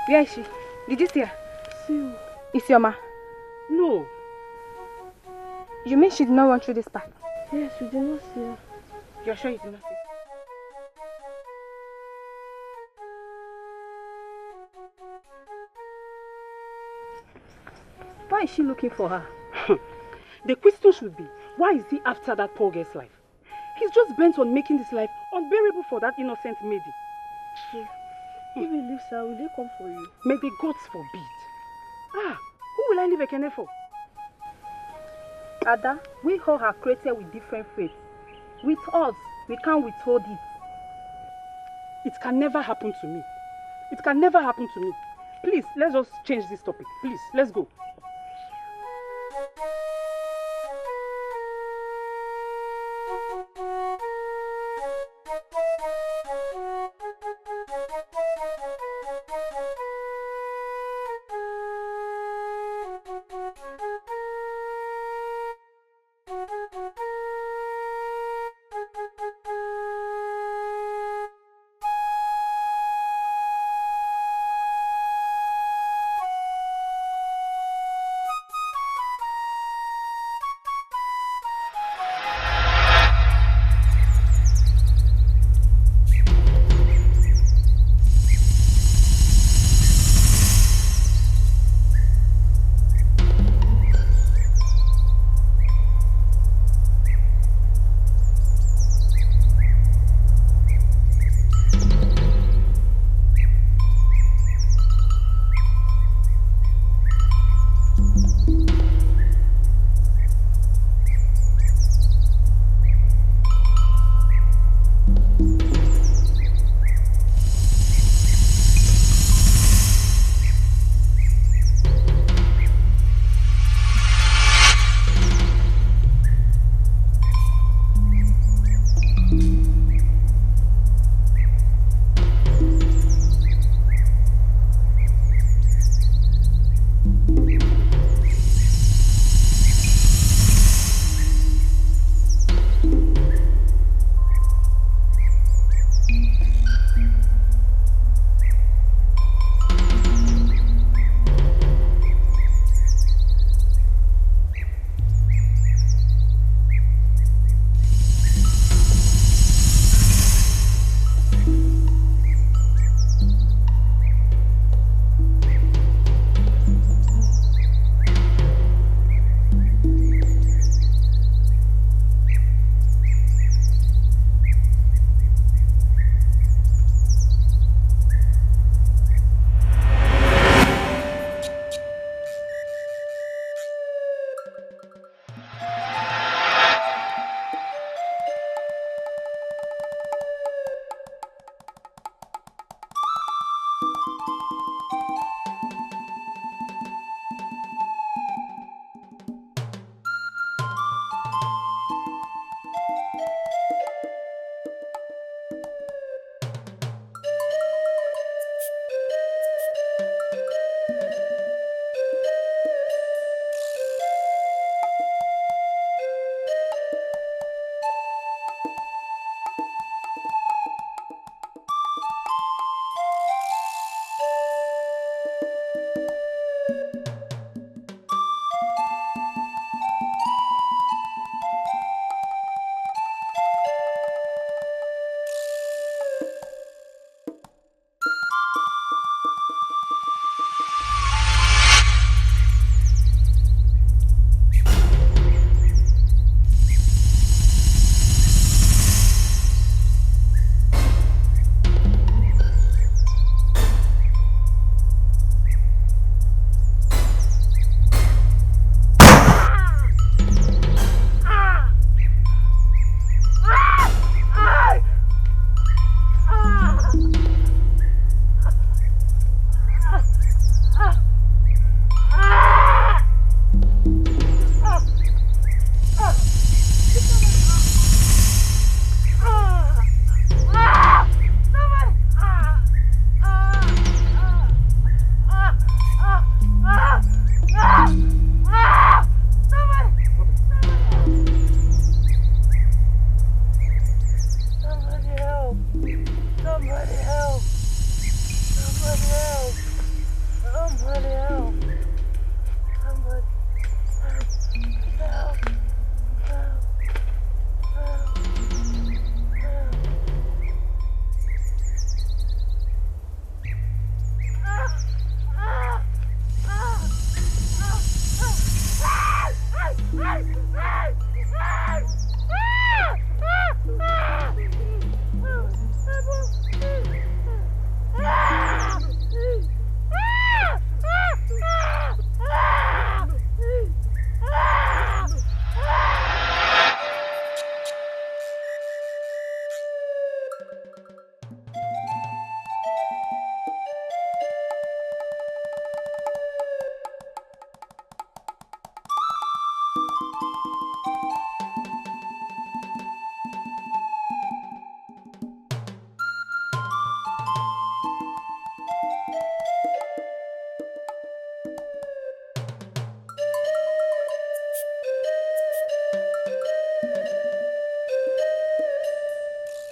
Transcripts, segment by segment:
Where is she? Did you see her? See you. Is your ma? No. You mean she did not run through this path? Yes, we did not see her. You're sure you did not see her? Why is she looking for her? The question should be, why is he after that poor girl's life? He's just bent on making this life unbearable for that innocent maiden. If he leaves her, will they come for you? May the gods forbid. Who will I leave Ekene for? Ada, we all are created with different faiths. With us, we can't withhold it. It can never happen to me. It can never happen to me. Please, let's just change this topic. Please, let's go.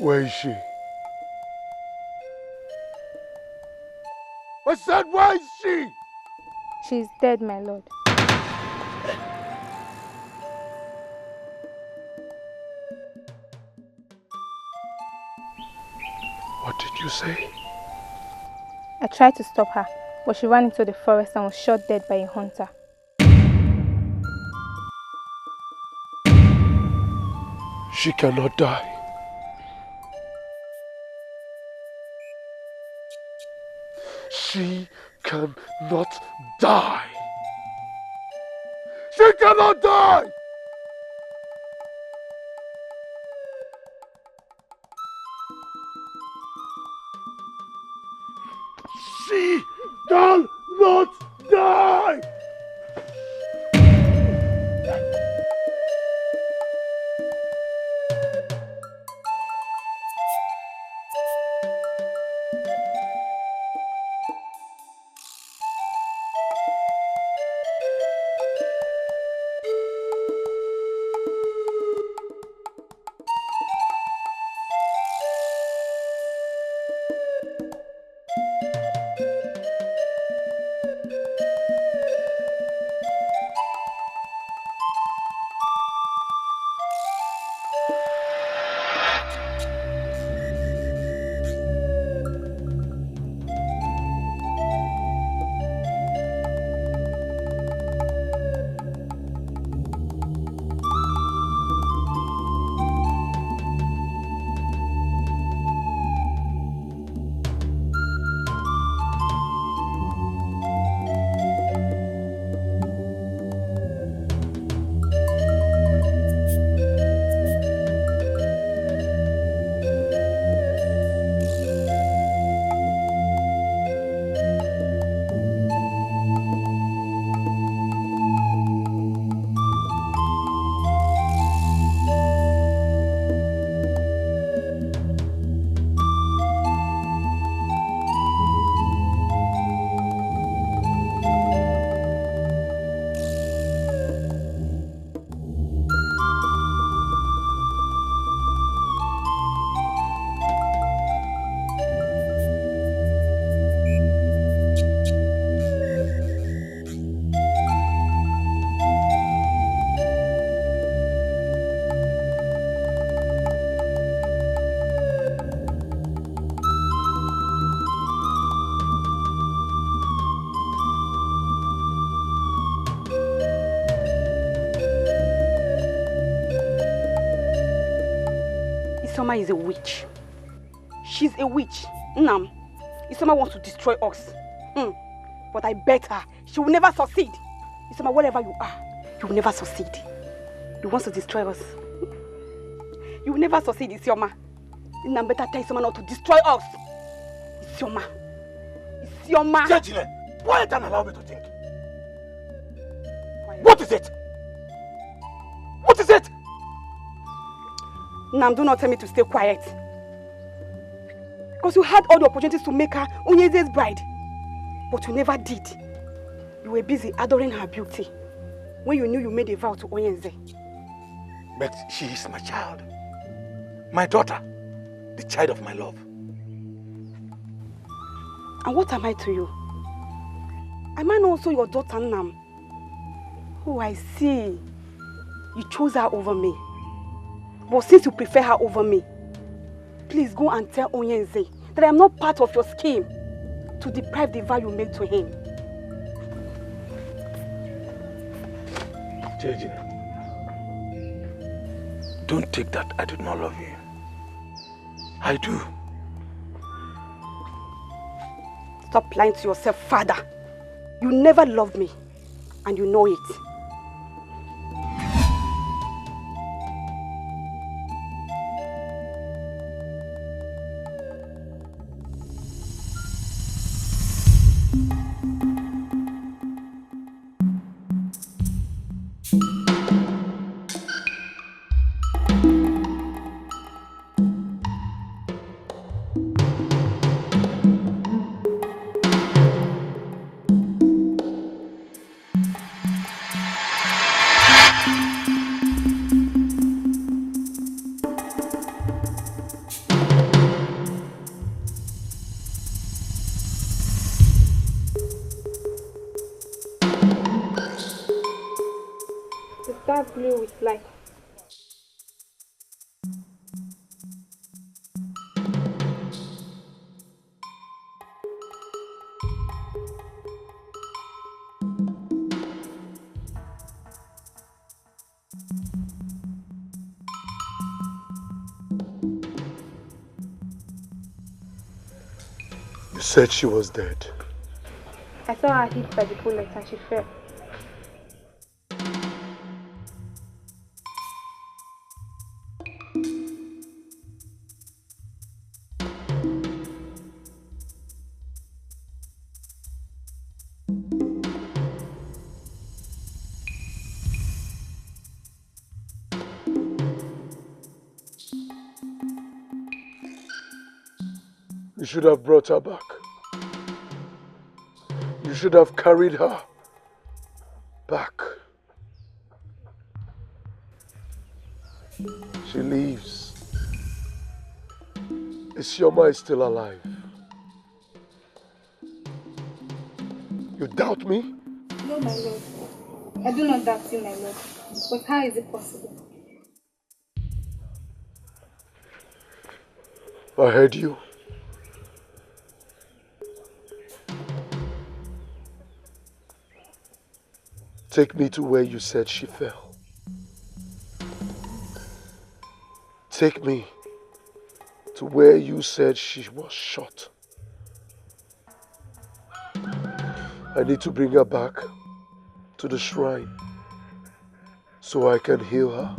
Where is she? I said, where is she? She is dead, my lord. What did you say? I tried to stop her, but she ran into the forest and was shot dead by a hunter. She cannot die. She cannot die. She cannot die! She cannot die! Isoma is a witch. She's a witch. Nam, Isoma wants to destroy us. But I bet her she will never succeed. Isoma, whatever you are, you will never succeed. You want to destroy us. You will never succeed, Isioma. Nam, better tell Isoma not to destroy us. Isioma. Isioma. Jejile, why don't allow me to think? What is it? What is it? Nam, do not tell me to stay quiet. Because you had all the opportunities to make her Onyeze's bride. But you never did. You were busy adoring her beauty when you knew you made a vow to Onyeze. But she is my child. My daughter. The child of my love. And what am I to you? Am I not also your daughter, Nam? Oh, I see. You chose her over me. But since you prefer her over me, please go and tell Onyenze that I am not part of your scheme to deprive the vow you made to him. Jejile, don't take that I do not love you. I do. Stop lying to yourself, father. You never loved me, and you know it. dark blue with light. You said she was dead. I saw her hit by the bullet and she fell. You should have brought her back. You should have carried her back. She leaves. Is Sioma still alive? You doubt me? No, my lord. I do not doubt you, my lord. But how is it possible? I heard you. Take me to where you said she fell. Take me to where you said she was shot. I need to bring her back to the shrine so I can heal her.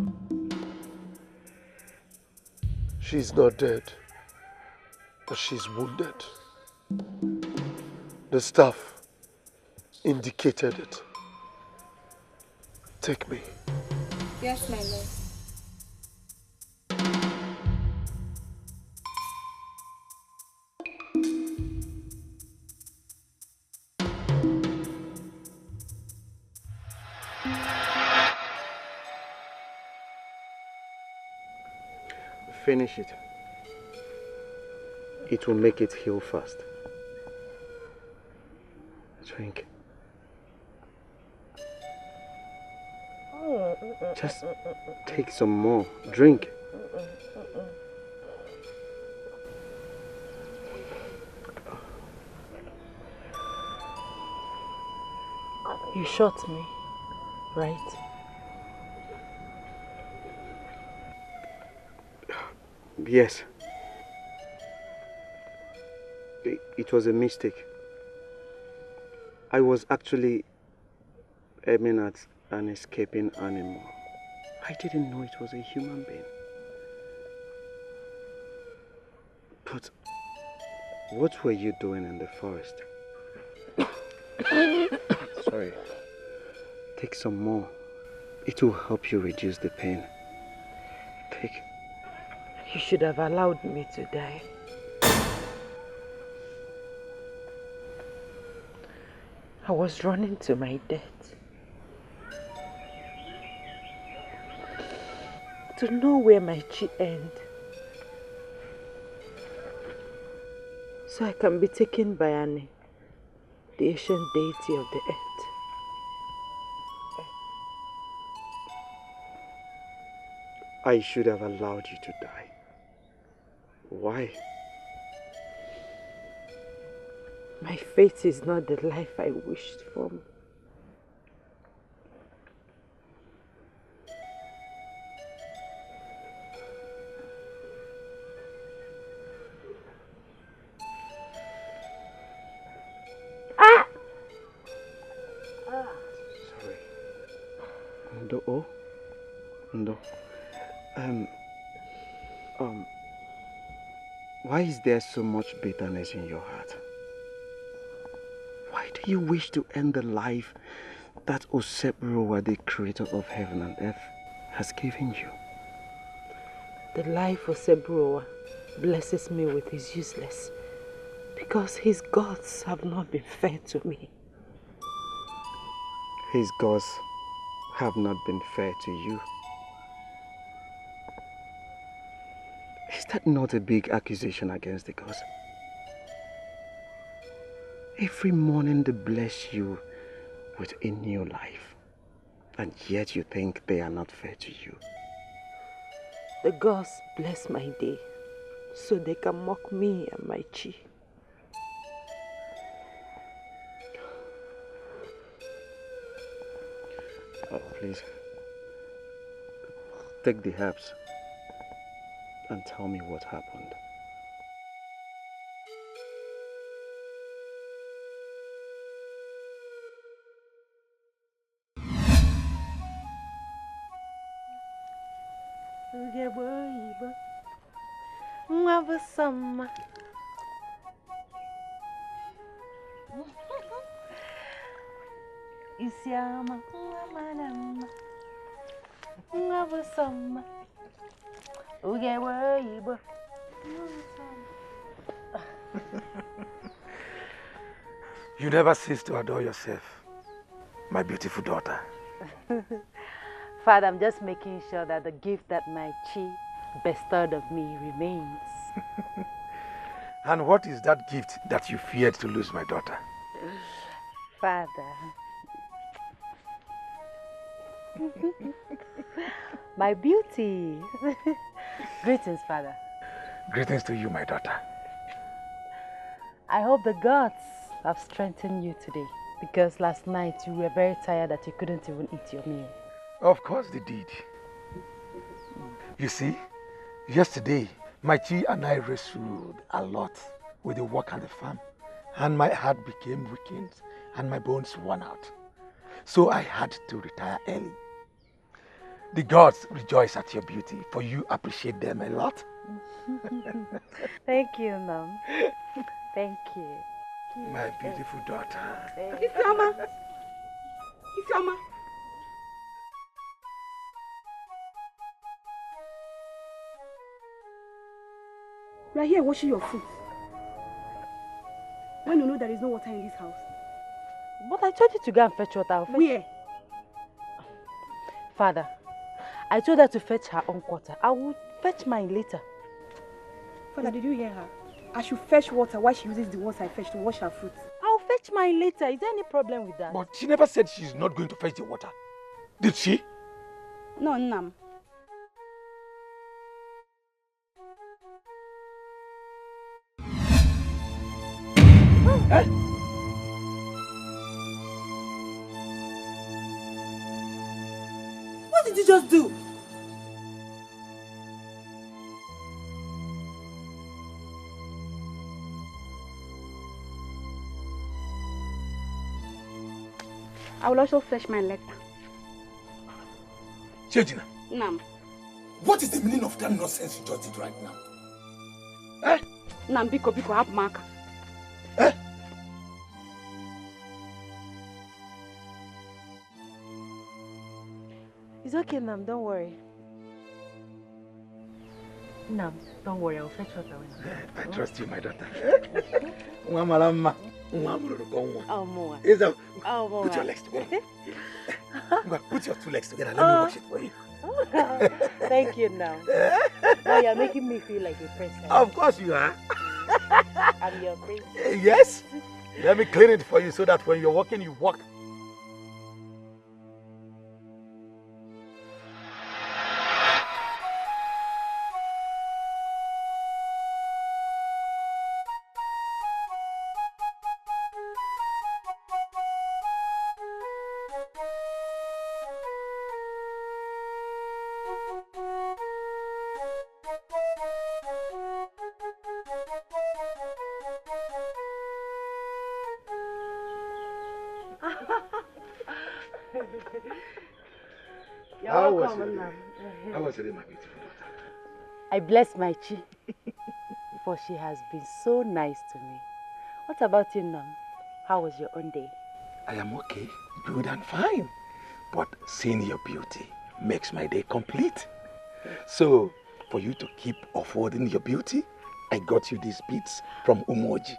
She's not dead, but she's wounded. The staff indicated it. Take me. Yes, my lord. Finish it. It will make it heal fast. Drink. Just take some more. Drink. You shot me, right? Yes. It was a mistake. I was actually aiming at an escaping animal. I didn't know it was a human being. But what were you doing in the forest? Sorry. Take some more. It will help you reduce the pain. Take. You should have allowed me to die. I was running to my death. To know where my chi ends. So I can be taken by Ani, the ancient deity of the earth. I should have allowed you to die. Why? My fate is not the life I wished for. Sorry. Ndo, oh? Ndo. Why is there so much bitterness in your heart? Why do you wish to end the life that Osebrowa, the creator of heaven and earth, has given you? The life of Sebrowa blesses me with his useless, because his gods have not been fair to me. His gods have not been fair to you. Is that not a big accusation against the gods? Every morning they bless you with a new life. and yet you think they are not fair to you. The gods bless my day so they can mock me and my chi. Please, take the herbs and tell me what happened. You never cease to adore yourself, my beautiful daughter. Father, I'm just making sure that the gift that my chi bestowed of me remains. And what is that gift that you feared to lose, my daughter? Father. My beauty. Greetings, Father. Greetings to you, my daughter. I hope the gods have strengthened you today, because last night you were very tired that you couldn't even eat your meal. Of course they did. You see, yesterday, my chi and I wrestled a lot with the work at the farm, and my heart became weakened and my bones worn out. So I had to retire early. The gods rejoice at your beauty, for you appreciate them a lot. Thank you, Mom. Thank you. My beautiful daughter. Ifeoma! Ifeoma! You are here washing your foot. When you know there is no water in this house. But I told you to go and fetch water. Where? Father, I told her to fetch her own water. I will fetch mine later. Father, did you hear her? I should fetch water while she uses the water I fetch to wash her foot. I'll fetch mine later. Is there any problem with that? But she never said she's not going to fetch the water. Did she? No, Nam. Eh? What did you just do? I will also fetch my letter. Chejina, Nam. what is the meaning of that nonsense you just did right now? Eh? Nam, biko, have mark. Eh? It's okay, Nam. Don't worry. Nam, don't worry. I'll fetch water when I trust you, my daughter. Oh, more. Put your legs together. Put your two legs together. Let me wash it for you. Thank you, Nam. Now you're making me feel like a princess. Of course you are. I'm your princess. Yes. Let me clean it for you so that when you're walking, you walk. How was it, my beautiful daughter? I bless my chi, for she has been so nice to me. What about you, Nam? How was your own day? I am okay, good and fine. But seeing your beauty makes my day complete. So, for you to keep affording your beauty, I got you these beads from Umoji.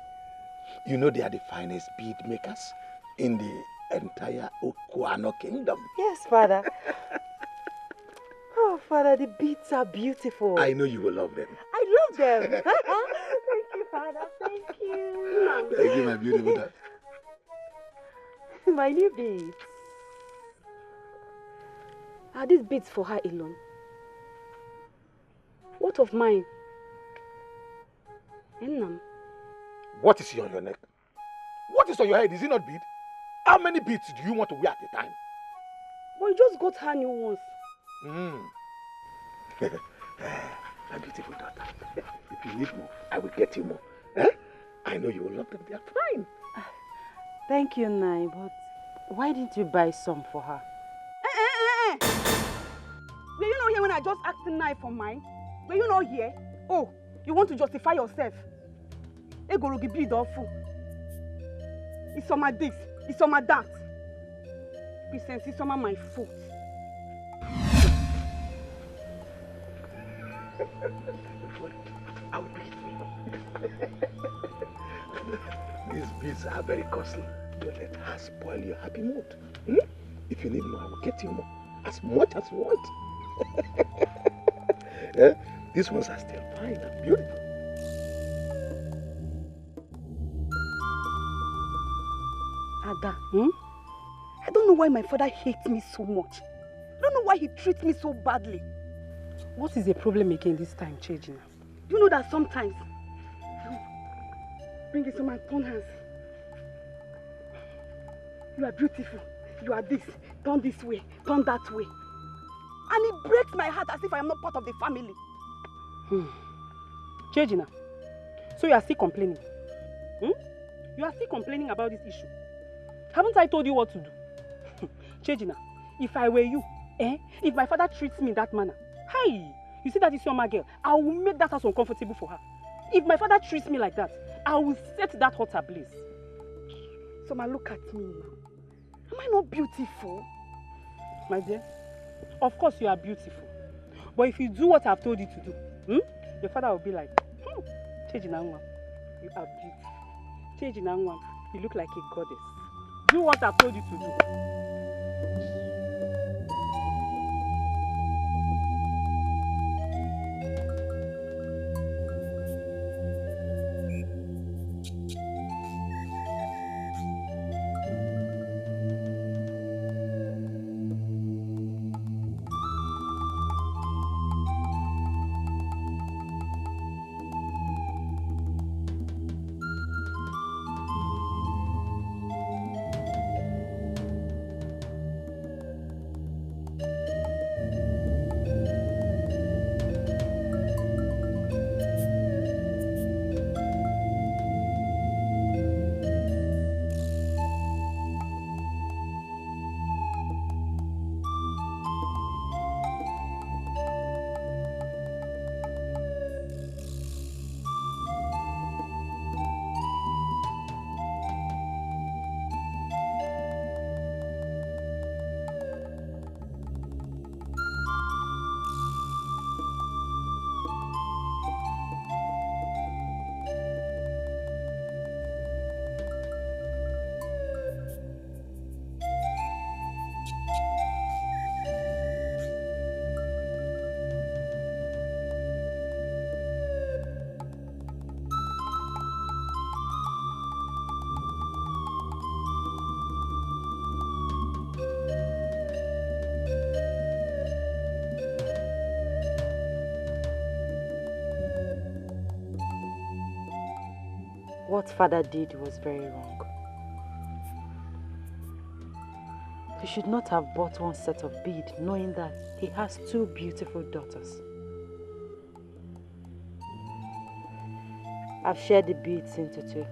You know they are the finest bead makers in the entire Okuano kingdom. Yes, Father. Oh, Father, the beads are beautiful. I know you will love them. I love them. Thank you, Father. Thank you. Thank you, my beautiful daughter. My new beads. Are these beads for her alone? What of mine? Enam. What is on your neck? What is on your head? Is it not bead? How many beads do you want to wear at a time? But you just got her new ones. My beautiful daughter, if you need more, I will get you more. Eh? I know you will love them. They are fine. Thank you, Nai, but why didn't you buy some for her? Were you not here when I just asked Nai for mine? Were you not here? Oh, you want to justify yourself? Egorogi be awful. It's on my this, it's on my that. Christian, it's on my fault. I will beat These beads are very costly. Don't let her spoil your happy mood. If you need more, I will get you more. As much as you want. Yeah? These ones are still fine and beautiful. Ada, I don't know why my father hates me so much. I don't know why he treats me so badly. What is the problem again this time, Chejina? Do you know that sometimes bring it to my turn hands. You are beautiful. You are this. Turn this way. Turn that way. And it breaks my heart as if I am not part of the family. Chejina, so you are still complaining? You are still complaining about this issue? Haven't I told you what to do? Chejina, if I were you, if my father treats me in that manner, hi, you see that is your girl, I will make that house uncomfortable for her. If my father treats me like that, I will set that hut ablaze. So look at me now. Am I not beautiful? My dear, of course you are beautiful. But if you do what I've told you to do, your father will be like, Chejina, you are beautiful. Chejina, you look like a goddess. Do what I've told you to do. What father did was very wrong. He should not have bought one set of beads knowing that he has two beautiful daughters. I've shared the beads into two.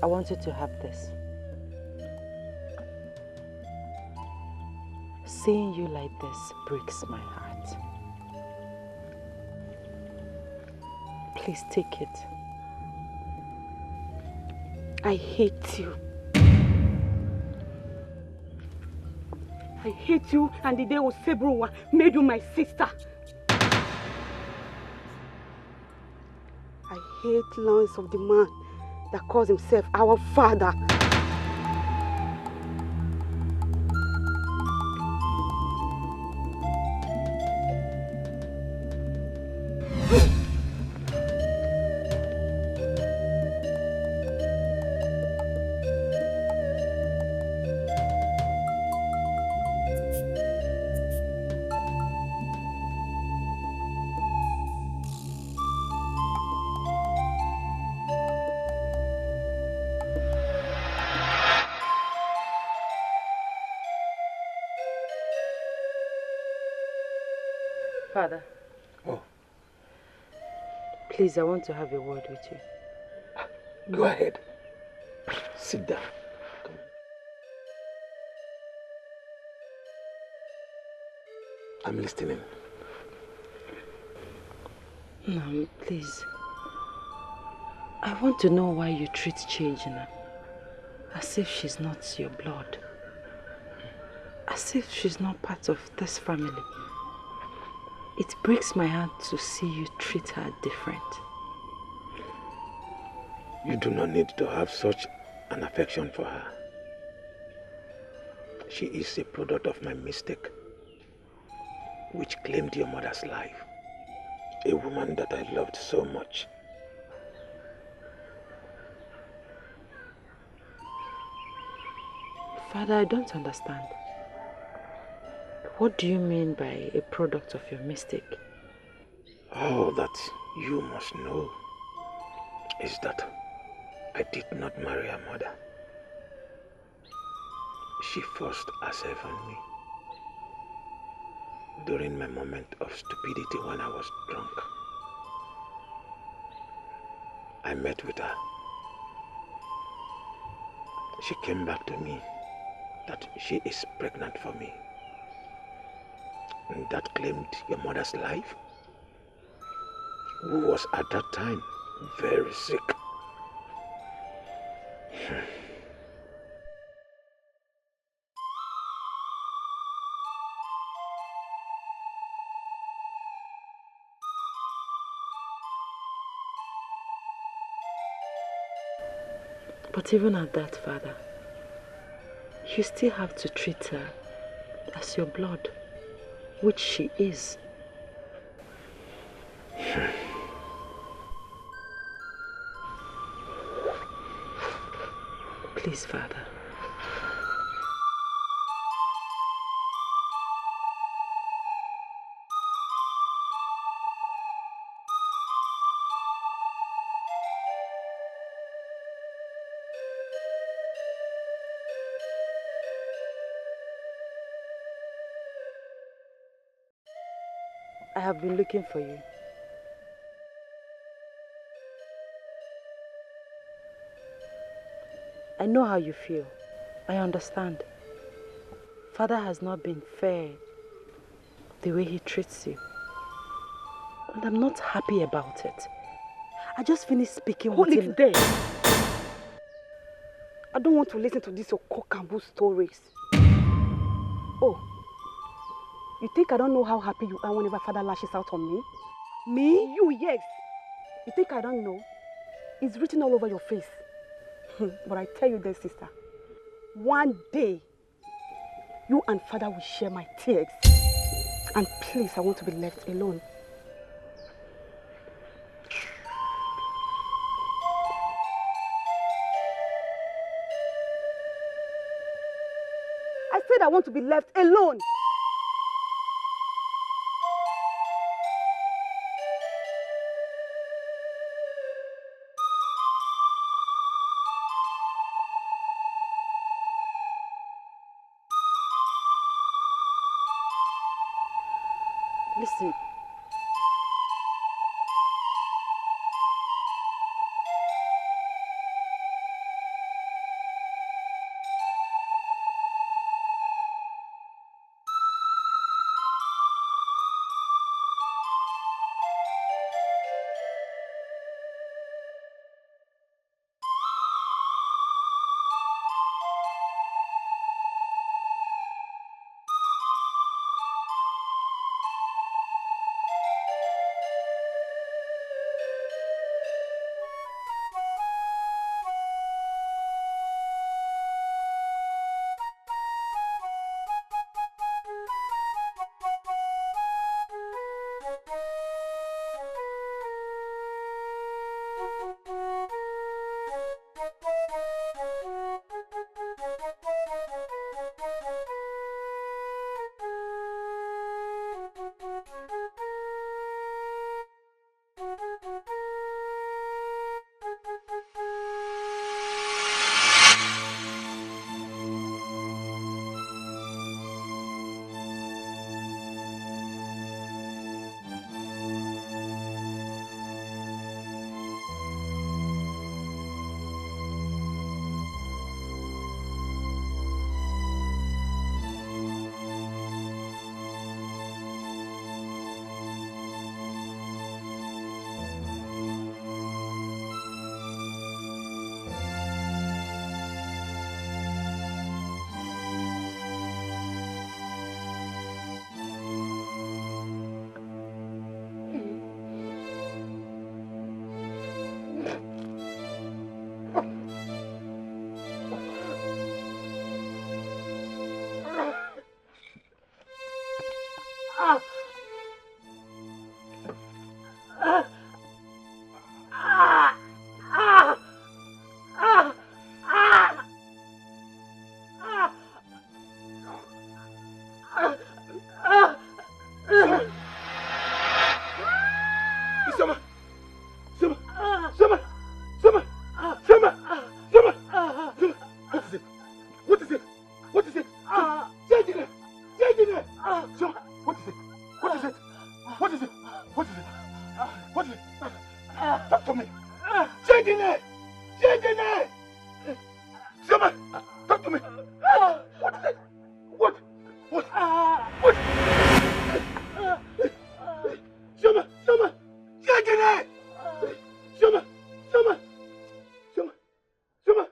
I want you to have this. Seeing you like this breaks my heart. Please take it. I hate you. I hate you and the day Osebrowa made you my sister. I hate lines of the man that calls himself our father. Father. Oh. Please, I want to have a word with you. Go ahead. Sit down. Come on. I'm listening. No, please. I want to know why you treat Chejina as if she's not your blood. As if she's not part of this family. It breaks my heart to see you treat her different. You do not need to have such an affection for her. She is a product of my mistake, which claimed your mother's life. A woman that I loved so much. Father, I don't understand. What do you mean by a product of your mistake? All that you must know is that I did not marry her mother. She forced herself on me during my moment of stupidity when I was drunk. I met with her. She came back to me that she is pregnant for me. And that claimed your mother's life, who was at that time very sick. But even at that, Father, you still have to treat her as your blood, which she is. Please, Father. I have been looking for you. I know how you feel. I understand. Father has not been fair the way he treats you. And I'm not happy about it. I just finished speaking with him. Hold it there. I don't want to listen to these your cock and bull stories. Oh, you think I don't know how happy you are whenever father lashes out on me? Me? You, yes. You think I don't know? It's written all over your face. But I tell you this, sister. One day, you and father will share my tears. And please, I want to be left alone. I said I want to be left alone. Listen. Chioma, talk to me. What is it? What? What? What? Chioma, Chioma, Chioma, Chioma, Chioma, Chioma, Chioma.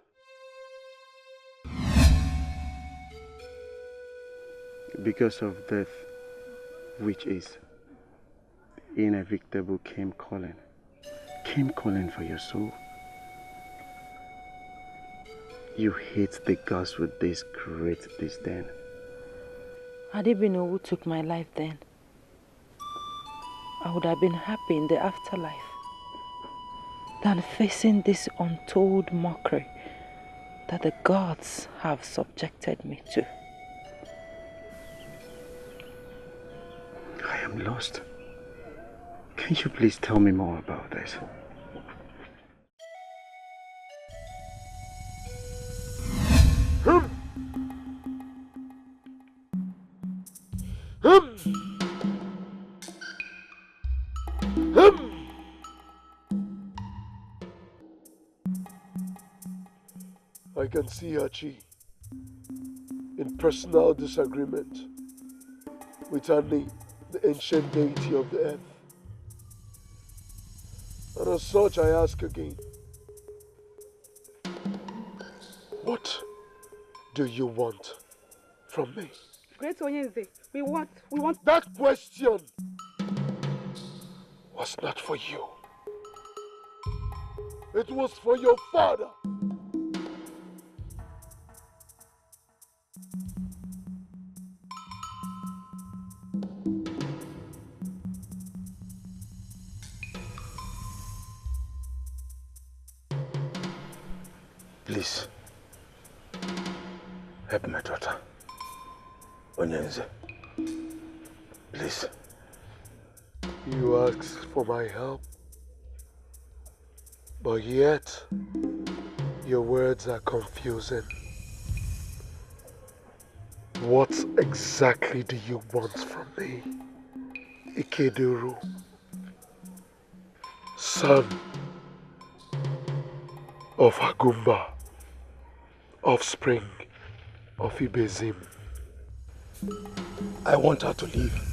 Because of death, which is inevitable, came calling for your soul. You hate the gods with this great disdain. Had it been who took my life then, I would have been happy in the afterlife than facing this untold mockery that the gods have subjected me to. I am lost. Can you please tell me more about this? I can see Hachi in personal disagreement with Ini, the ancient deity of the earth. And as such, I ask again, what do you want from me? Great Onyenze, we want... That question was not for you. It was for your father. Please, help my daughter, Onyenze. Please. You asked for my help, but yet your words are confusing. What exactly do you want from me, Ikeduru, son of Agumba, offspring of Ibezim? I want her to live.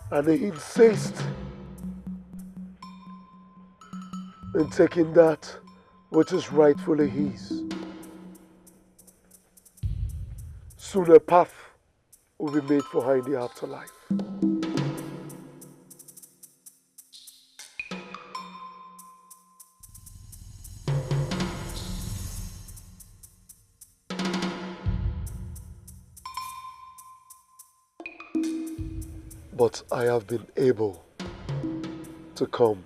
And he insists in taking that which is rightfully his. Soon a path will be made for her in the afterlife. But I have been able to come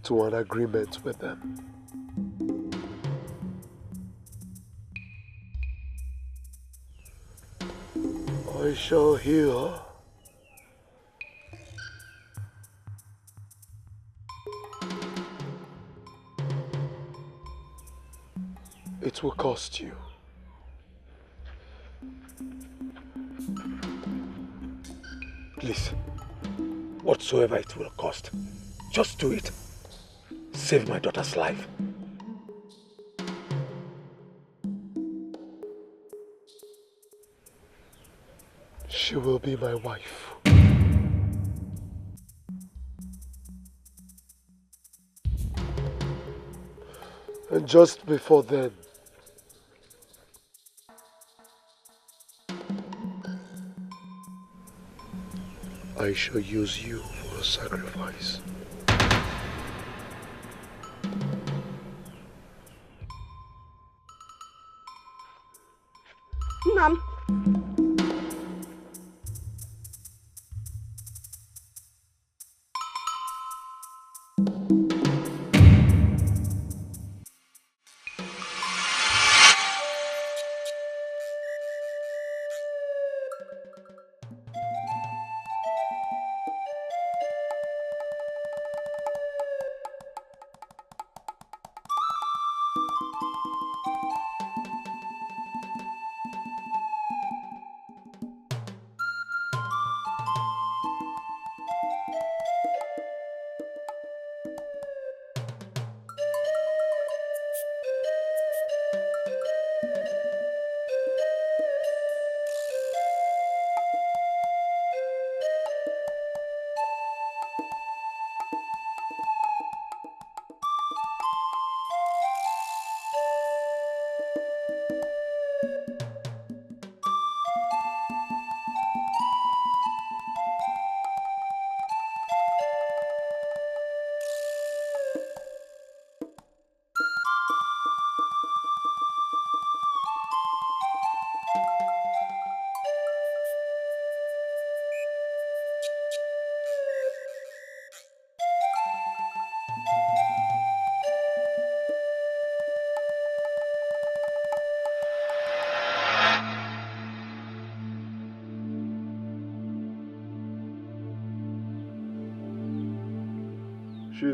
to an agreement with them. I shall heal her. It will cost you. Please, whatsoever it will cost, just do it. Save my daughter's life. She will be my wife. And just before then, I shall use you for a sacrifice. Ma'am.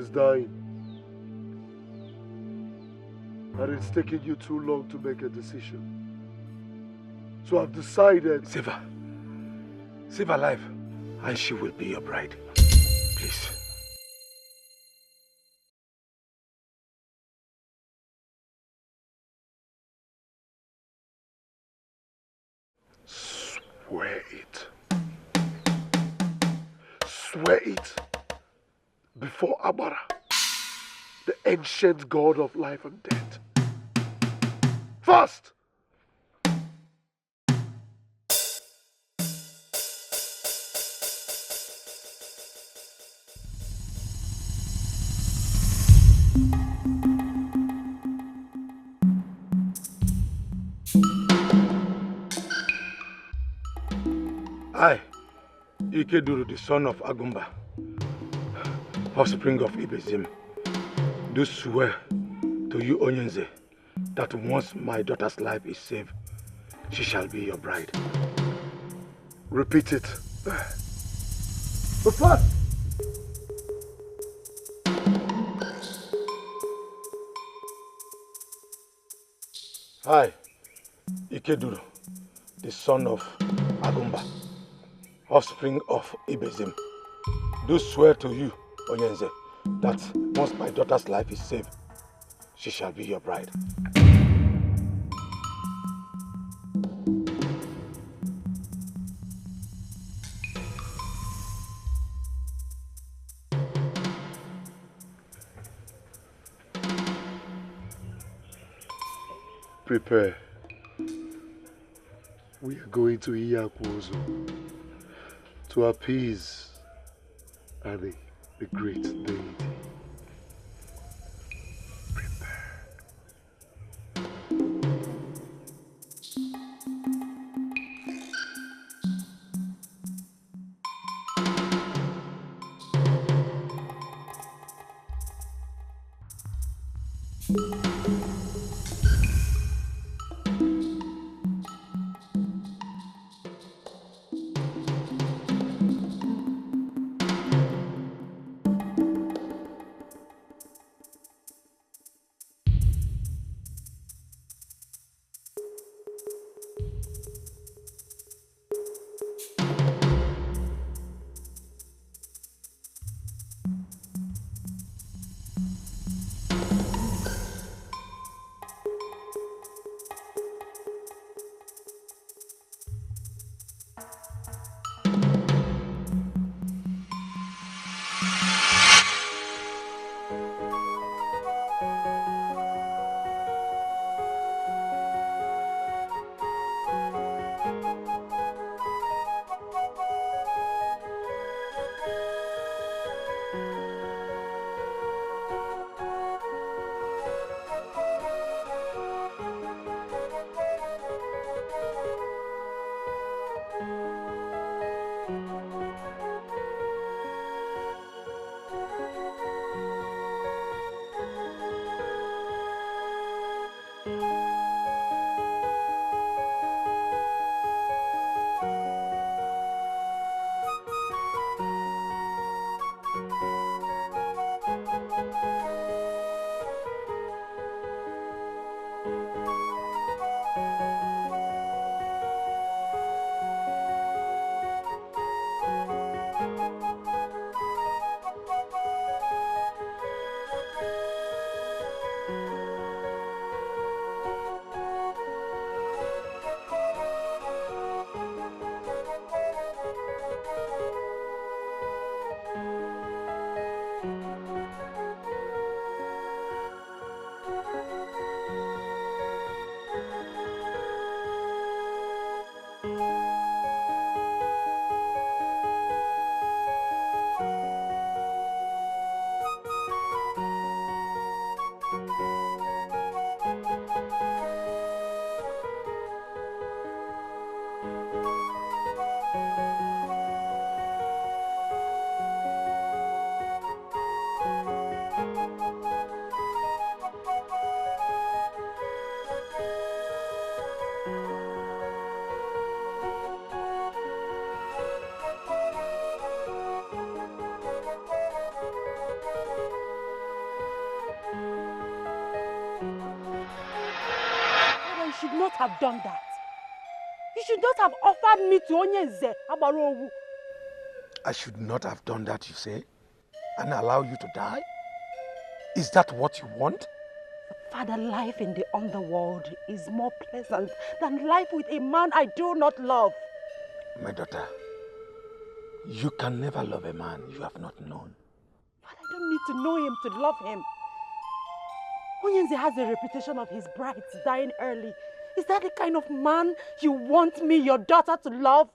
is dying. And it's taking you too long to make a decision. So I've decided... Save her. Save her life. And she will be your bride. Please. Swear it. Swear it. Before Amara, the ancient god of life and death. Fast! I, Ikeduru, the son of Agumba, offspring of Ibezim, do swear to you, Onyenze, that once my daughter's life is saved, she shall be your bride. Repeat it. But fast! I, Ikeduru, the son of Agumba, offspring of Ibezim, do swear to you, Onyenze, that once my daughter's life is saved, she shall be your bride. Prepare. We are going to Iyakwozo to appease Ali, the great deity. Prepare. Father, you should not have done that. You should not have offered me to Onyenze Agbarowu. I should not have done that, you say? And allow you to die? Is that what you want? Father, life in the underworld is more pleasant than life with a man I do not love. My daughter, you can never love a man you have not known. Father, I don't need to know him to love him. Onyenze has a reputation of his brides dying early. Is that the kind of man you want me, your daughter, to love?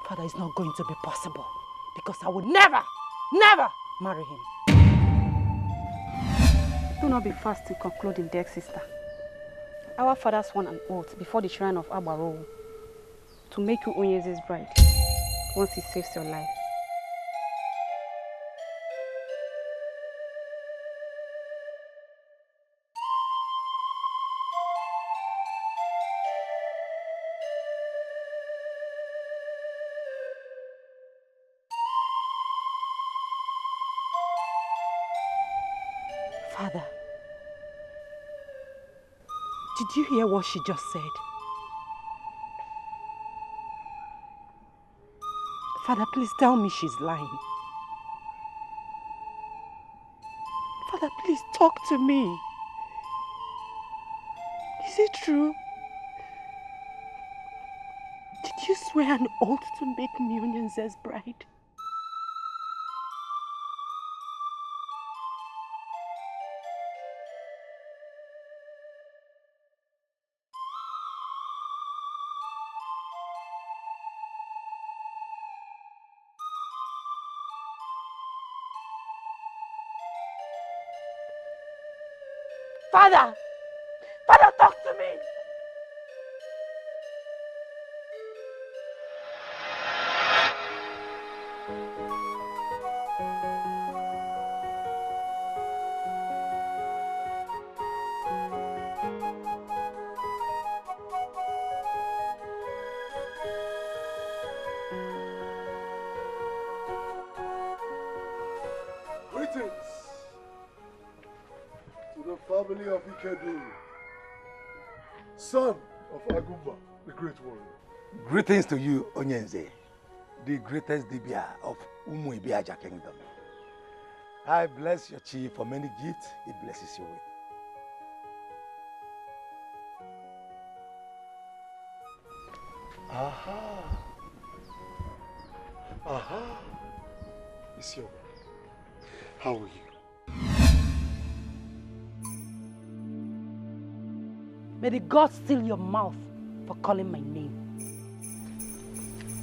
Father, it's not going to be possible because I would never marry him. Do not be fast to conclude in death, sister. Our father swore an oath before the shrine of Agbarowu to make you Onyenze's bride once he saves your life. Father, did you hear what she just said? Father, please tell me she's lying. Father, please talk to me. Is it true? Did you swear an oath to make me Onyenze's bride? Father! Father, talk to me! Greetings to the family of Ikedu, son of Agumba, the great warrior. Greetings to you, Onyenze, the greatest Dibia of Umuibiaja Kingdom. I bless your chief for many gifts he blesses you with. Aha. Aha. Isioma, how are you? May the gods steal your mouth for calling my name.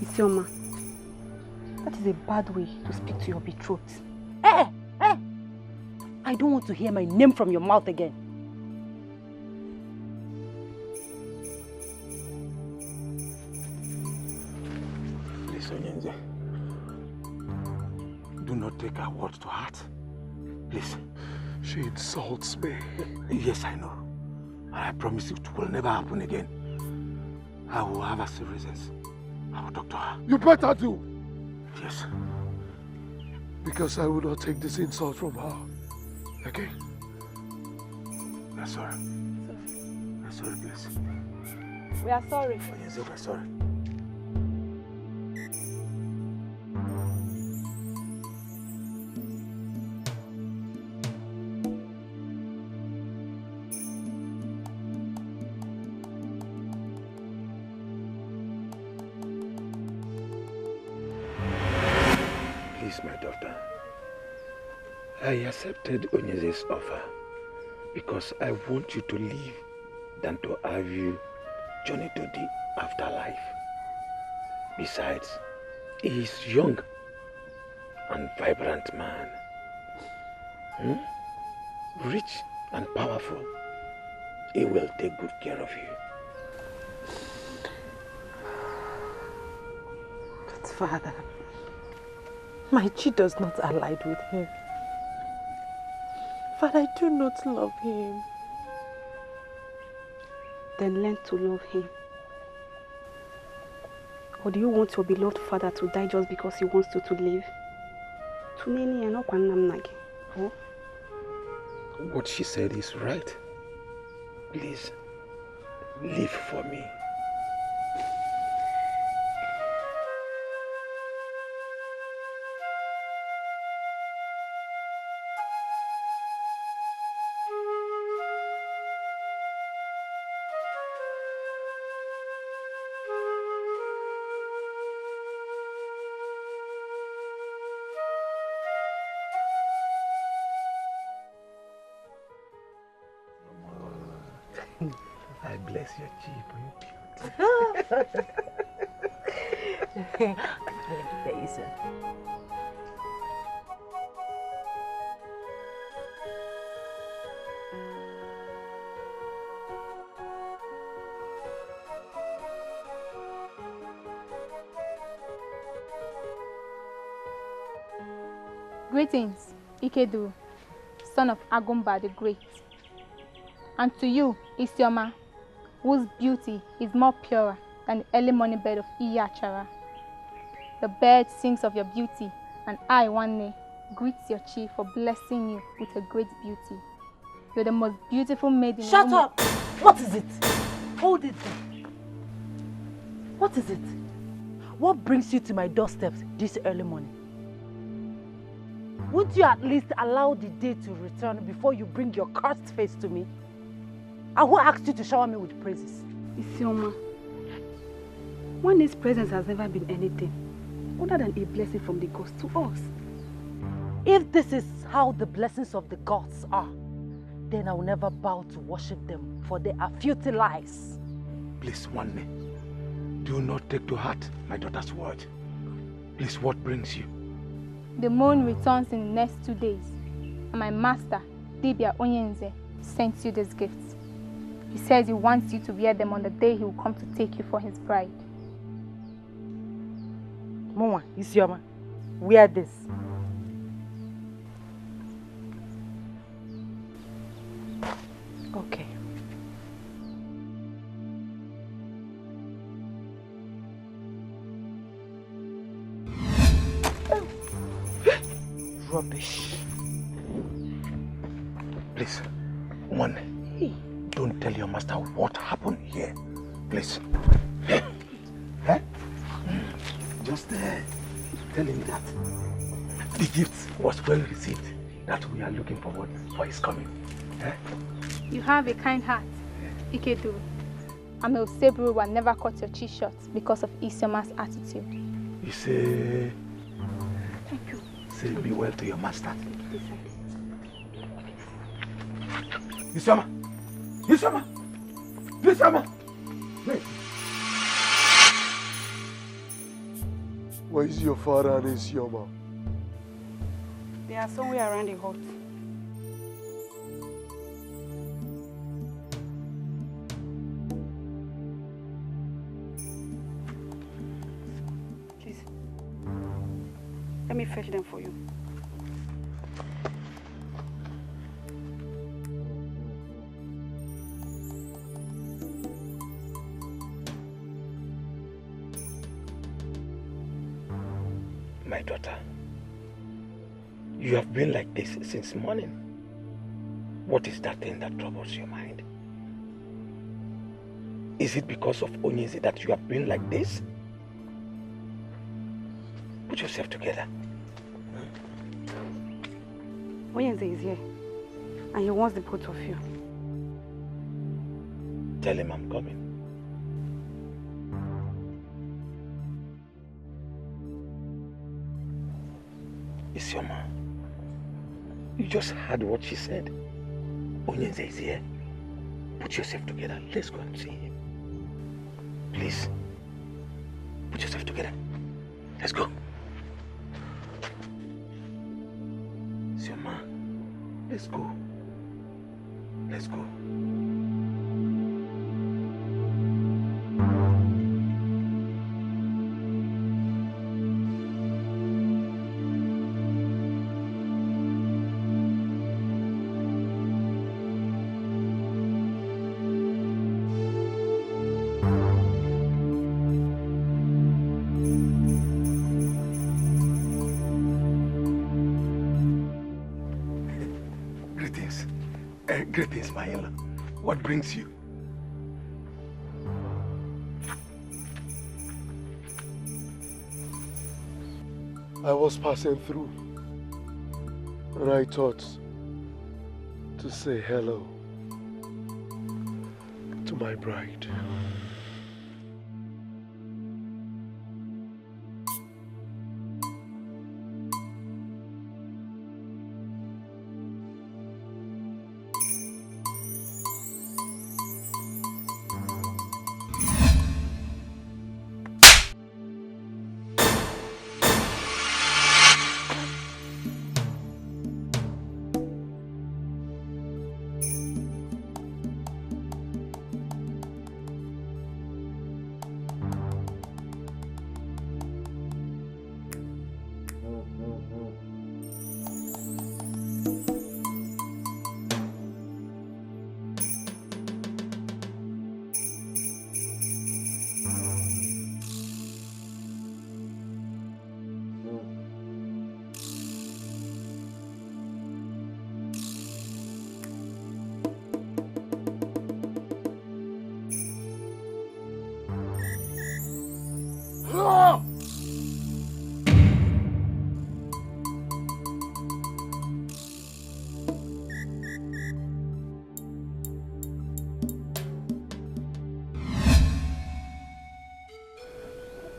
Isioma, that is a bad way to speak to your betrothed. Eh! I don't want to hear my name from your mouth again. Please, Onyenze, do not take our words to heart. Please. She insults me. Yes, I know. I promise you it will never happen again. I will have her see reasons. I will talk to her. You better do. Yes. Because I will not take this insult from her. Okay? We're sorry. We're sorry, please. We are sorry. Yes, we're sorry. Please, my daughter, I accepted Onyenze's offer because I want you to live than to have you journey to the afterlife. Besides, he is young and vibrant man, rich and powerful. He will take good care of you. But Father, my chi does not ally with him. Father, I do not love him. Then learn to love him. Or do you want your beloved father to die just because he wants you to live? what she said is right. Please, live for me. I bless your cheek, you beauty. Greetings, Ikedu, son of Agumba the Great. And to you, Isioma, whose beauty is more pure than the early morning bird of Iyachara. The bird sings of your beauty, and I, Wanne, greet your chief for blessing you with a great beauty. You're the most beautiful maiden. Shut up! What is it? Hold it there. What is it? What brings you to my doorstep this early morning? Wouldn't you at least allow the day to return before you bring your cursed face to me? And who asked you to shower me with praises? Isioma, Wanne's presence has never been anything other than a blessing from the gods to us. If this is how the blessings of the gods are, then I will never bow to worship them, for they are futile lies. Please, Wanne, do not take to heart my daughter's word. Please, what brings you? The moon returns in the next 2 days, and my master, Dibia Onyenze, sent you this gift. He says he wants you to wear them on the day he will come to take you for his bride. Mama, Isioma, wear this. Okay. Rubbish. Please, Wanne, don't tell your master what happened here. Please. Huh? Just tell him that the gift was well received, that we are looking forward for his coming. Huh? You have a kind heart, Ikedu. And Osebru will never cut your cheek short because of Isioma's attitude. You say... Thank you. Say be well to your master. Isioma! Isioma! Isioma! Wait. Where is your father and Isioma? They are somewhere around the hut. Please, let me fetch them for you. My daughter, you have been like this since morning. What is that thing that troubles your mind? Is it because of Onyeze that you have been like this? Put yourself together. Onyeze is here, and he wants the both of you. Tell him I'm coming. Isioma, you just heard what she said. Onyeze is here. Put yourself together. Let's go and see him. Please. Put yourself together. Let's go. Isioma, let's go. Let's go. Greetings. Greetings, my in-law. What brings you? I was passing through and I thought to say hello to my bride.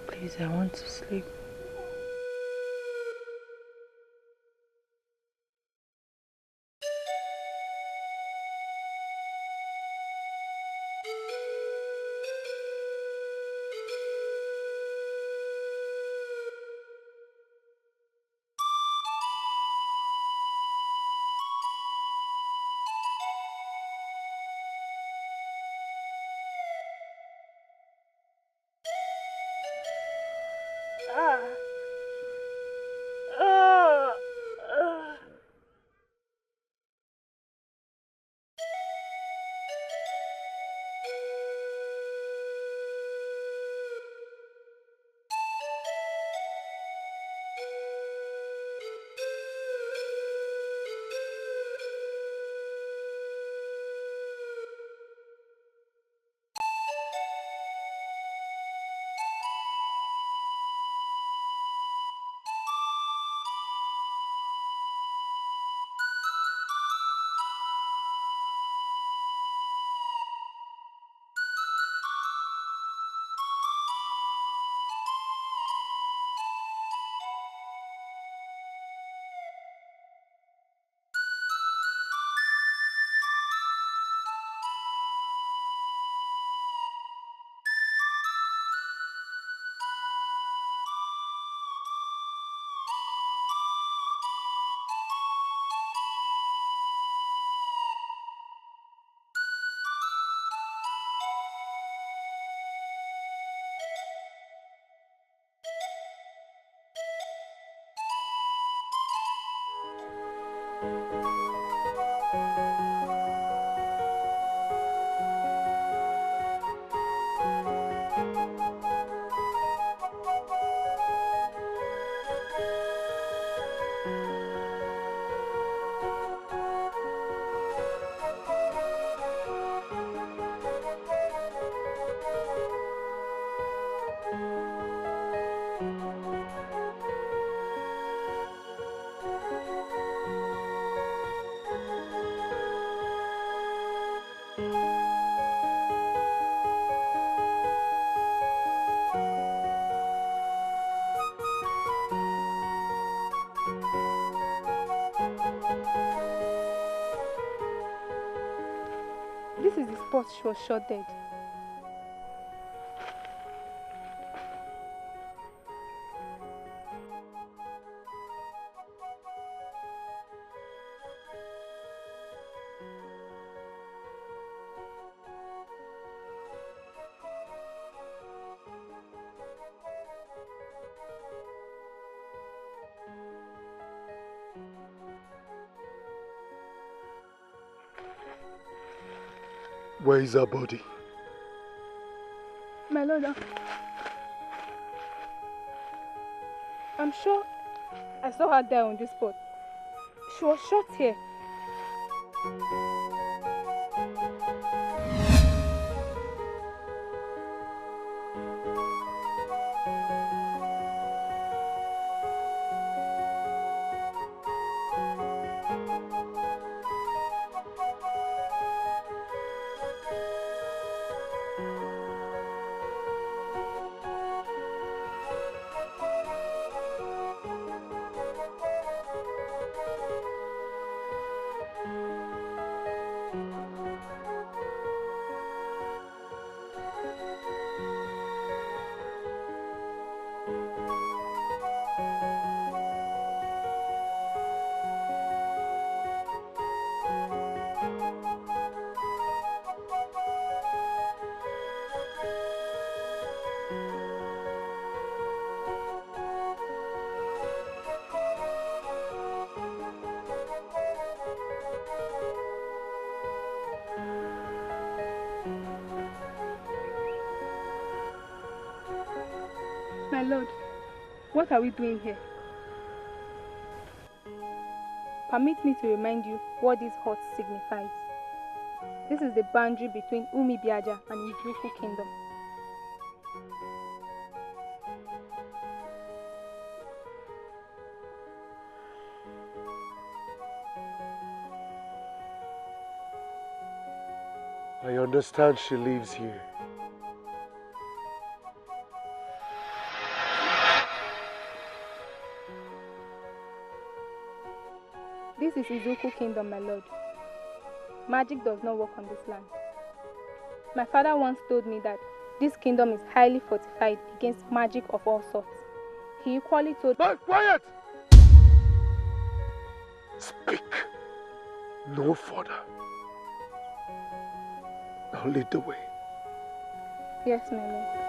Please, I want to sleep. This is the spot she was shot dead. Where is her body? My lord, I'm sure I saw her there on this spot. She was shot here. My lord, what are we doing here? Permit me to remind you what this hut signifies. This is the boundary between Umibiaja and Ijuku Kingdom. I understand she lives here. This is Izuku Kingdom, my lord. Magic does not work on this land. My father once told me that this kingdom is highly fortified against magic of all sorts. He equally told... But quiet! Speak no further. Now lead the way. Yes, my lord.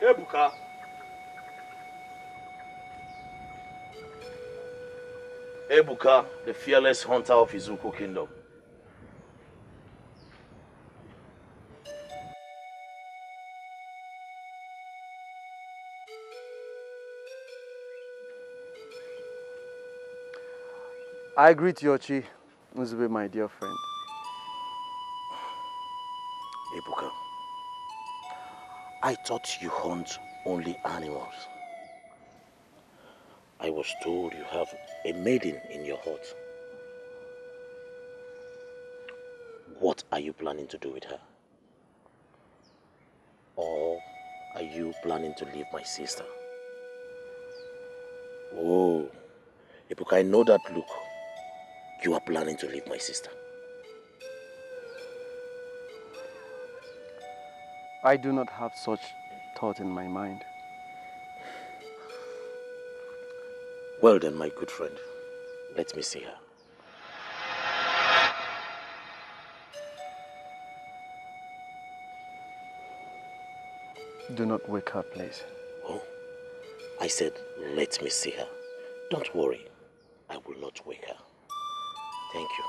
Ebuka. Ebuka, the fearless hunter of Izuku Kingdom. I greet Yochi, Uzube, my dear friend. Ebuka, I thought you hunt only animals. I was told you have a maiden in your hut. What are you planning to do with her? Or are you planning to leave my sister? Oh, Ebuka, I know that look. You are planning to leave my sister. I do not have such thought in my mind. Well then, my good friend, let me see her. Do not wake her, please. Oh, I said, let me see her. Don't worry, I will not wake her. Thank you.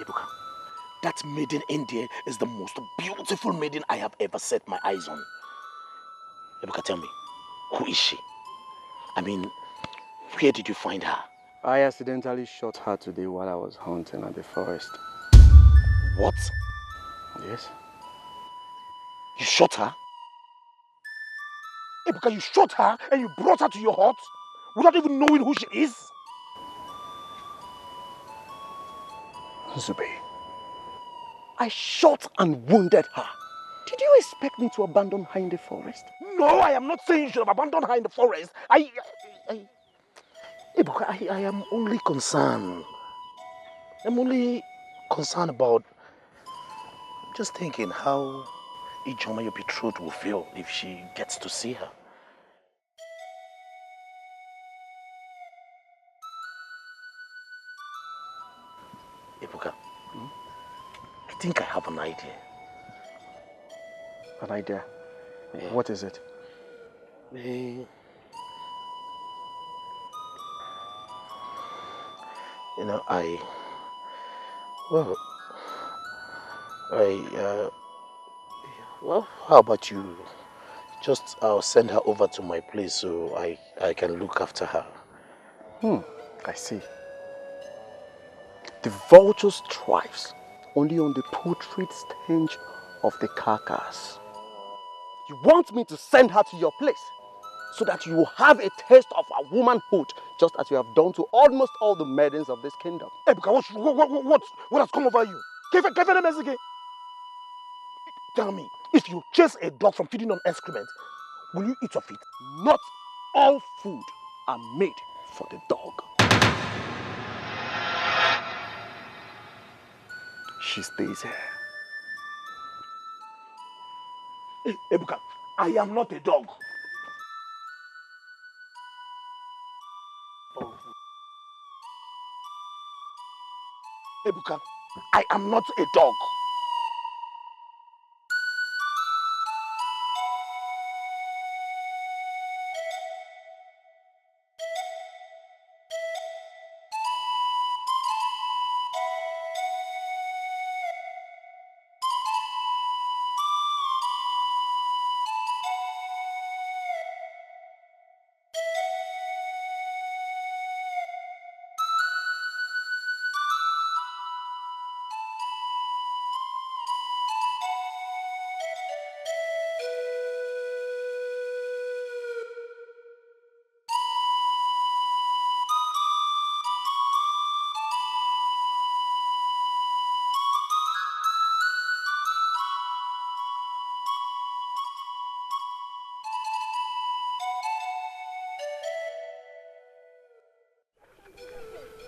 Ebuka, that maiden in there is the most beautiful maiden I have ever set my eyes on. Ebuka, tell me, who is she? I mean, where did you find her? I accidentally shot her today while I was hunting at the forest. What? Yes. You shot her? Ebuka, you shot her and you brought her to your hut without even knowing who she is? Zube, I shot and wounded her. Did you expect me to abandon her in the forest? No, I am not saying you should have abandoned her in the forest. Ebuka, I am only concerned. I'm only concerned about just thinking how Ijoma, your betrothed, will feel if she gets to see her. Ebuka, I think I have an idea. An idea? Yeah. What is it? You know, well, how about you just send her over to my place so I can look after her. I see. The vultures thrives only on the putrid stench of the carcass. You want me to send her to your place so that you will have a taste of our womanhood, just as you have done to almost all the maidens of this kingdom. Ebuka, what has come over you? Tell me, if you chase a dog from feeding on excrement, will you eat of it? Not all food are made for the dog. She stays here. Hey, Ebuka, I am not a dog. Ebuka, I am not a dog.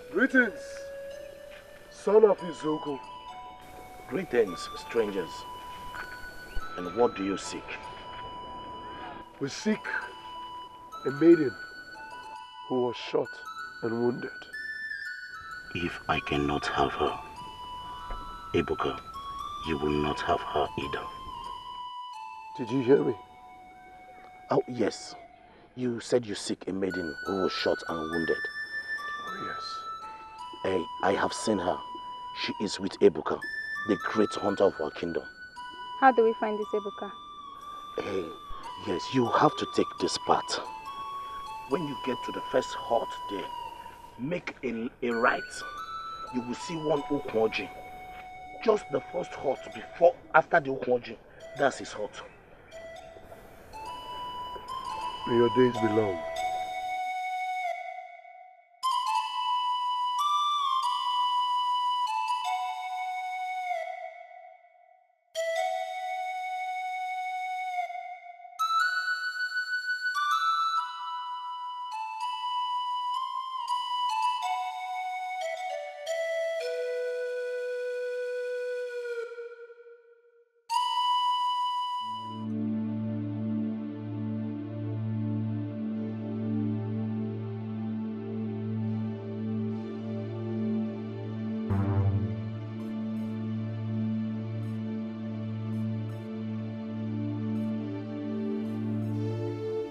Greetings, son of Izuku. Greetings, strangers. And what do you seek? We seek a maiden who was shot and wounded. If I cannot have her, Ebuka, you will not have her either. Did you hear me? Oh, yes. You said you seek a maiden who was shot and wounded. Oh, yes. I have seen her. She is with Ebuka, the great hunter of our kingdom. How do we find this Ebuka? Yes, you have to take this path. When you get to the first hut there, make a right. You will see one Ukwoji. Just the first hut after the Ukwoji. That's his hut. May your days be long.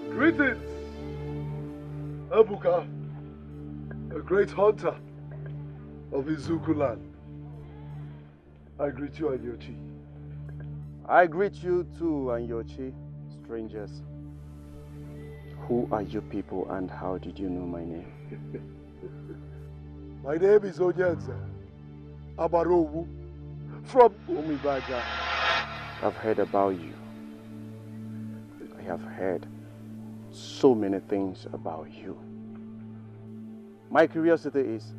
Greetings, Ebuka, a great hunter of Izuku land. I greet you, Aliochi. I greet you too, Anyochi, strangers. Who are you people and how did you know my name? My name is Onyenze Amarowu from Umibaja. I've heard about you. I have heard so many things about you. My curiosity is,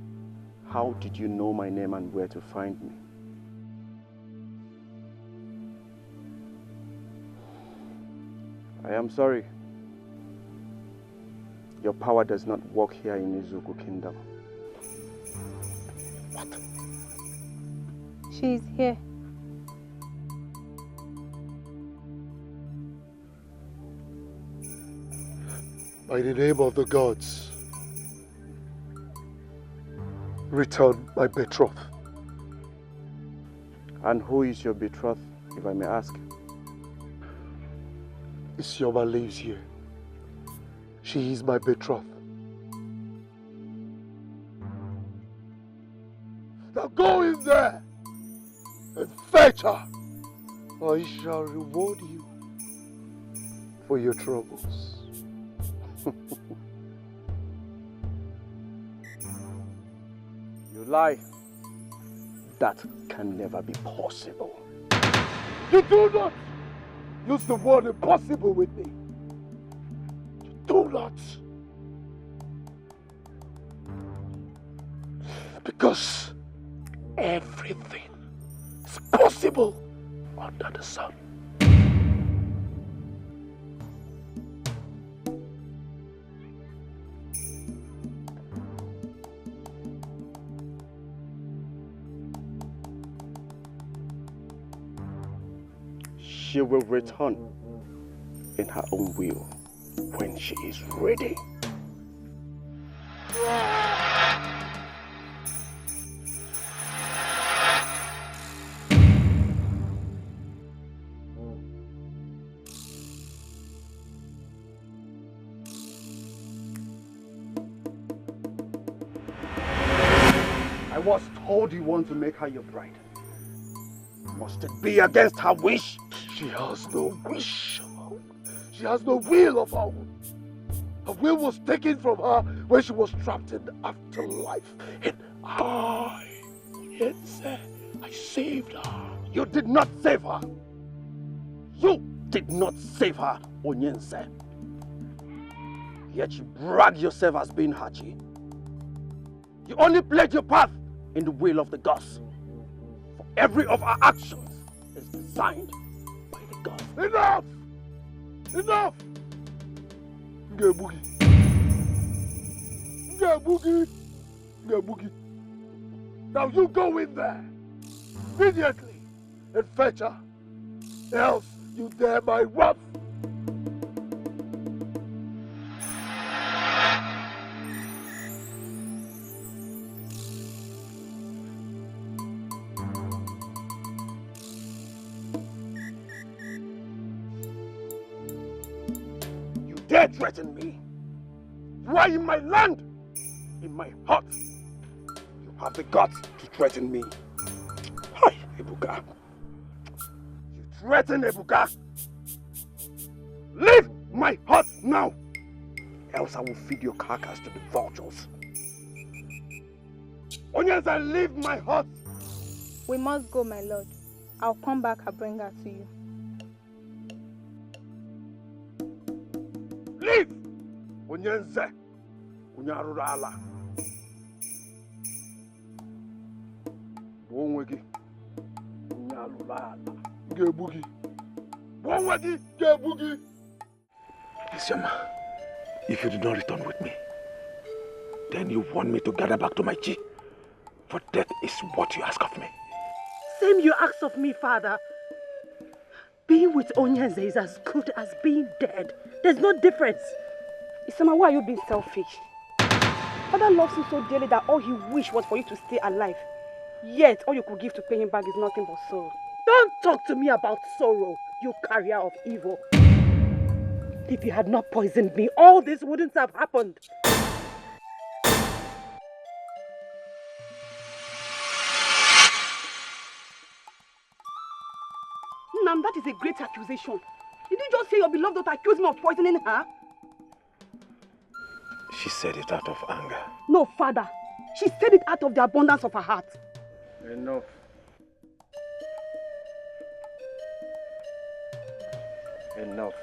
how did you know my name and where to find me? I am sorry. Your power does not work here in Izuku Kingdom. What? She's here. By the name of the gods, return my betrothed. And who is your betrothed, if I may ask? Isioma lives here. She is my betrothed. Now go in there and fetch her. I shall reward you for your troubles. You lie. That can never be possible. You do not use the word impossible with me. You do not. Because everything is possible under the sun. She will return in her own will when she is ready. I was told you want to make her your bride. Must it be against her wish? She has no wish of her own. She has no will of her own. Her will was taken from her when she was trapped in the afterlife. And yes, I saved her. You did not save her. You did not save her, Onyense. Yet you brag yourself as being Hachi. You only played your part in the will of the gods. For every of our actions is designed by the gods. Enough! Enough! Get boogie. Get boogie. Get boogie. Now you go in there immediately and fetch her. Else you dare my wrath. You dare threaten me? You are in my land, in my heart. You have the guts to threaten me. Hi, Ebuka. You threaten Ebuka. Leave my hut now, else I will feed your carcass to the vultures. Onyense, leave my hut. We must go, my lord. I'll come back and bring her to you. Leave! Onyense, Unyarurala. Bonwegi, Unyarurala. Get boogie. Bonwegi, get boogie. Isioma, if you do not return with me, then you want me to gather back to my chi. For death is what you ask of me. Same you ask of me, father. Being with Onyense is as good as being dead. There's no difference. Isama, why are you being selfish? Father loves you so dearly that all he wished was for you to stay alive. Yet, all you could give to pay him back is nothing but sorrow. Don't talk to me about sorrow, you carrier of evil. If you had not poisoned me, all this wouldn't have happened. that is a great accusation. Did you just say your beloved daughter accused me of poisoning her? She said it out of anger. No, Father. She said it out of the abundance of her heart. Enough. Enough.